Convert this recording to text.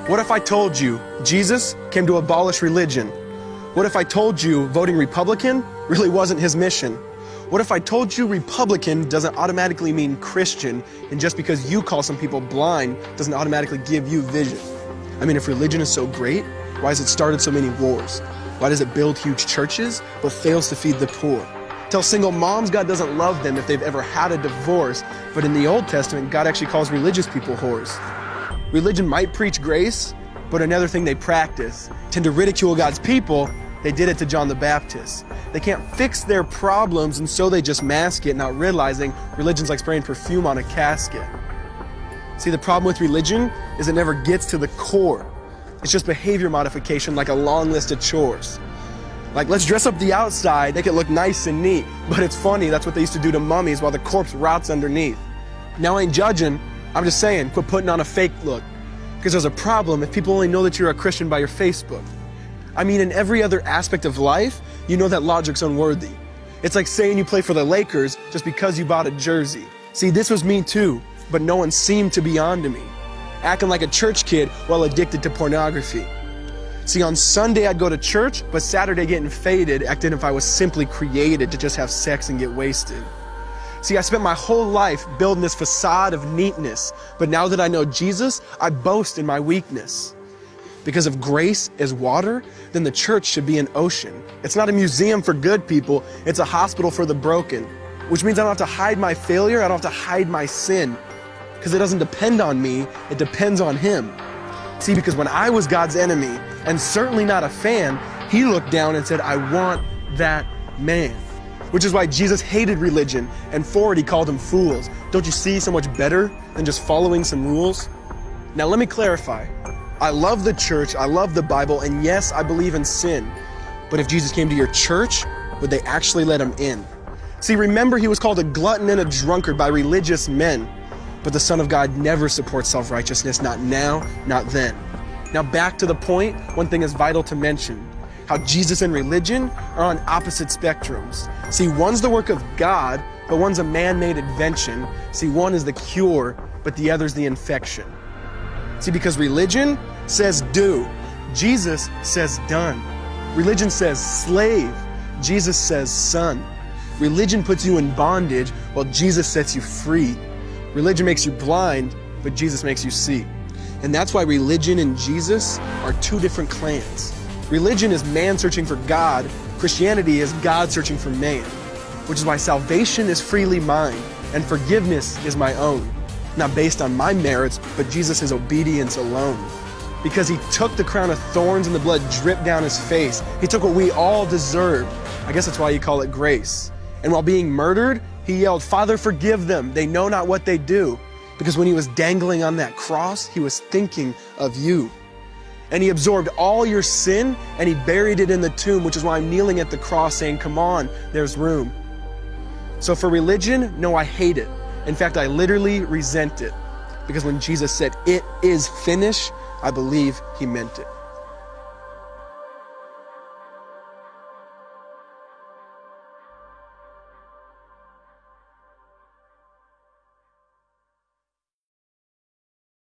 What if I told you Jesus came to abolish religion? What if I told you voting Republican really wasn't his mission? What if I told you Republican doesn't automatically mean Christian, and just because you call some people blind doesn't automatically give you vision? I mean, if religion is so great, why has it started so many wars? Why does it build huge churches but fails to feed the poor? Tell single moms God doesn't love them if they've ever had a divorce, but in the Old Testament, God actually calls religious people whores. Religion might preach grace, but another thing they practice, tend to ridicule God's people. They did it to John the Baptist. They can't fix their problems, and so they just mask it, not realizing religion's like spraying perfume on a casket. See, the problem with religion is it never gets to the core. It's just behavior modification, like a long list of chores. Like, let's dress up the outside, make it look nice and neat. But it's funny, that's what they used to do to mummies while the corpse rots underneath. Now, I ain't judging, I'm just saying, quit putting on a fake look. Because there's a problem if people only know that you're a Christian by your Facebook. I mean, in every other aspect of life, you know that logic's unworthy. It's like saying you play for the Lakers just because you bought a jersey. See, this was me too, but no one seemed to be on to me. Acting like a church kid while addicted to pornography. See, on Sunday I'd go to church, but Saturday getting faded, acting if I was simply created to just have sex and get wasted. See, I spent my whole life building this facade of neatness, but now that I know Jesus, I boast in my weakness. Because if grace is water, then the church should be an ocean. It's not a museum for good people, it's a hospital for the broken. Which means I don't have to hide my failure, I don't have to hide my sin. Because it doesn't depend on me, it depends on Him. See, because when I was God's enemy, and certainly not a fan, He looked down and said, I want that man. Which is why Jesus hated religion, and for it He called them fools. Don't you see so much better than just following some rules? Now let me clarify. I love the church, I love the Bible, and yes, I believe in sin. But if Jesus came to your church, would they actually let Him in? See, remember He was called a glutton and a drunkard by religious men. But the Son of God never supports self-righteousness, not now, not then. Now back to the point, one thing is vital to mention. How Jesus and religion are on opposite spectrums. See, one's the work of God, but one's a man-made invention. See, one is the cure, but the other's the infection. See, because religion says do, Jesus says done. Religion says slave, Jesus says son. Religion puts you in bondage, while Jesus sets you free. Religion makes you blind, but Jesus makes you see. And that's why religion and Jesus are two different clans. Religion is man searching for God. Christianity is God searching for man. Which is why salvation is freely mine, and forgiveness is my own. Not based on my merits, but Jesus' obedience alone. Because He took the crown of thorns and the blood dripped down His face. He took what we all deserved. I guess that's why you call it grace. And while being murdered, He yelled, Father, forgive them. They know not what they do. Because when He was dangling on that cross, He was thinking of you. And He absorbed all your sin and He buried it in the tomb, which is why I'm kneeling at the cross saying, come on, there's room. So for religion, no, I hate it. In fact, I literally resent it. Because when Jesus said, it is finished, I believe He meant it.